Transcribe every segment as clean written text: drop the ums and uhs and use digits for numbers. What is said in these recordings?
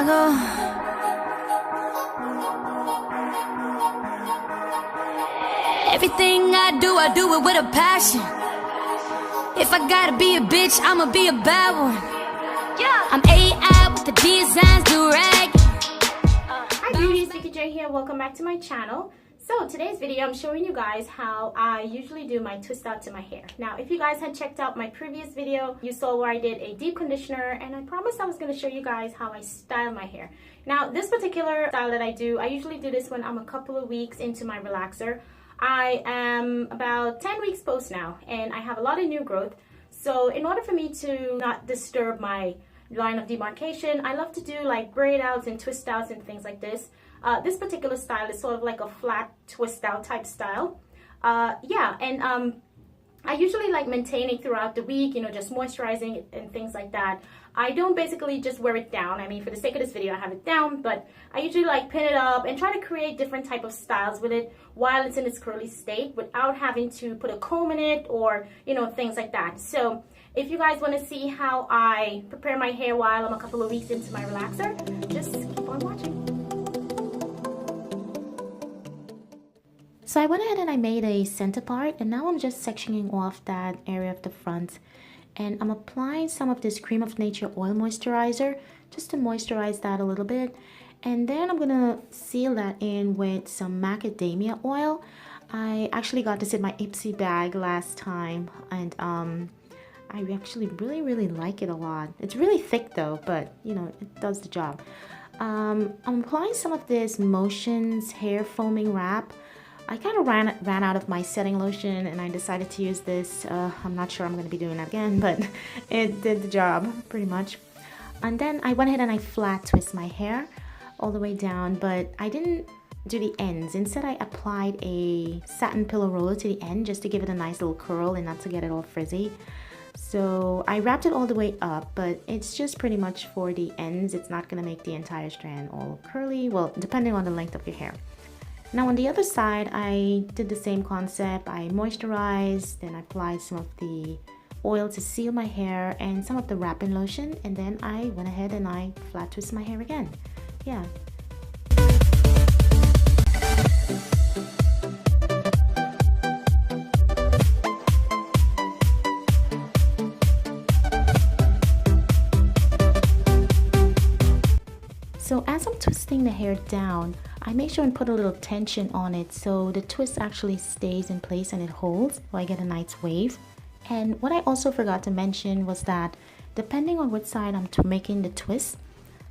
I go. Everything I do it with a passion. If I gotta be a bitch, I'ma be a bad one. Yeah. I'm AI with the designs, do rag. Hi beauties, Vicky here. Welcome back to my channel. So today's video, I'm showing you guys how I usually do my twist out to my hair. Now, if you guys had checked out my previous video, you saw where I did a deep conditioner, and I promised I was going to show you guys how I style my hair. Now, this particular style that I usually do this when I'm a couple of weeks into my relaxer. I am about 10 weeks post now, and I have a lot of new growth. So in order for me to not disturb my line of demarcation, I love to do like braid outs and twist outs and things like this. This particular style is sort of like a flat twist out type style. I usually like maintain it throughout the week, you know, just moisturizing and things like that. I don't basically just wear it down. I mean, for the sake of this video, I have it down, but I usually like pin it up and try to create different type of styles with it while it's in its curly state without having to put a comb in it or, you know, things like that. So if you guys want to see how I prepare my hair while I'm a couple of weeks into my relaxer, just keep on watching. So I went ahead and I made a center part, and now I'm just sectioning off that area of the front, and I'm applying some of this Cream of Nature oil moisturizer just to moisturize that a little bit, and then I'm gonna seal that in with some macadamia oil. I actually got this in my Ipsy bag last time, and I actually really like it a lot. It's really thick though, but you know, it does the job. I'm applying some of this Motions hair foaming wrap. I kind of ran out of my setting lotion, and I decided to use this. I'm not sure I'm going to be doing that again, but it did the job pretty much. And then I went ahead and I flat twist my hair all the way down, but I didn't do the ends. Instead, I applied a satin pillow roller to the end just to give it a nice little curl and not to get it all frizzy. So I wrapped it all the way up, but it's just pretty much for the ends. It's not going to make the entire strand all curly, well, depending on the length of your hair. Now on the other side, I did the same concept. I moisturized, then I applied some of the oil to seal my hair and some of the wrapping lotion, and then I went ahead and I flat twisted my hair again. Yeah. So as I'm twisting the hair down, I make sure and put a little tension on it so the twist actually stays in place and it holds, so I get a nice wave. And what I also forgot to mention was that depending on which side I'm making the twist,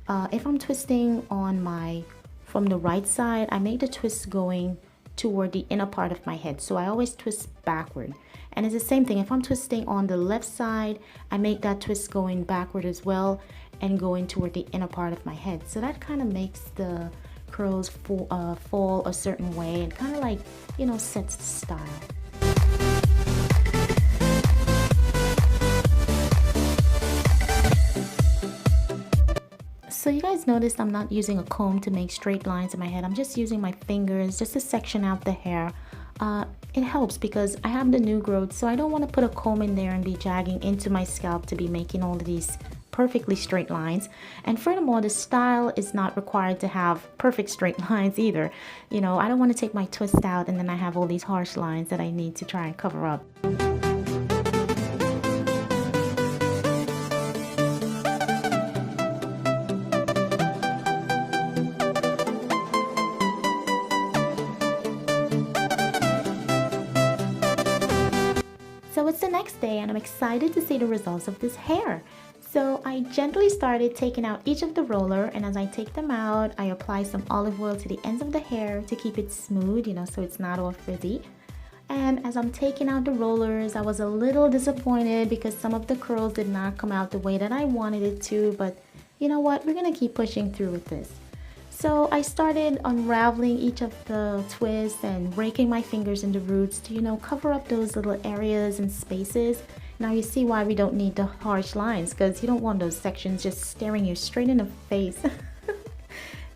if I'm twisting from the right side, I make the twist going toward the inner part of my head, so I always twist backward. And it's the same thing, if I'm twisting on the left side, I make that twist going backward as well and going toward the inner part of my head. So that kind of makes the curls fall a certain way and kind of like, you know, sets the style. So you guys noticed I'm not using a comb to make straight lines in my head. I'm just using my fingers just to section out the hair. It helps because I have the new growth, so I don't want to put a comb in there and be dragging into my scalp to be making all of these perfectly straight lines. And furthermore, the style is not required to have perfect straight lines either. You know, I don't want to take my twist out and then I have all these harsh lines that I need to try and cover up. So it's the next day and I'm excited to see the results of this hair. So I gently started taking out each of the roller, and as I take them out, I apply some olive oil to the ends of the hair to keep it smooth, you know, so it's not all frizzy. And as I'm taking out the rollers, I was a little disappointed because some of the curls did not come out the way that I wanted it to, but you know what, we're gonna keep pushing through with this. So I started unraveling each of the twists and raking my fingers in the roots to, you know, cover up those little areas and spaces. Now you see why we don't need the harsh lines, because you don't want those sections just staring you straight in the face.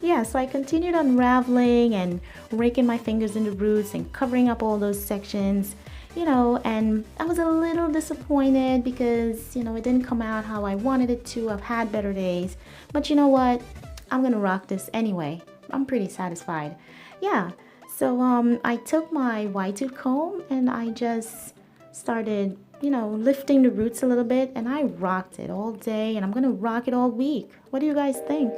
Yeah, so I continued unraveling and raking my fingers in the roots and covering up all those sections. you know, and I was a little disappointed because, you know, it didn't come out how I wanted it to. I've had better days, but you know what? I'm gonna rock this anyway. I'm pretty satisfied. Yeah, so I took my wide tooth comb and I just started, you know, lifting the roots a little bit, and I rocked it all day, and I'm gonna rock it all week. What do you guys think?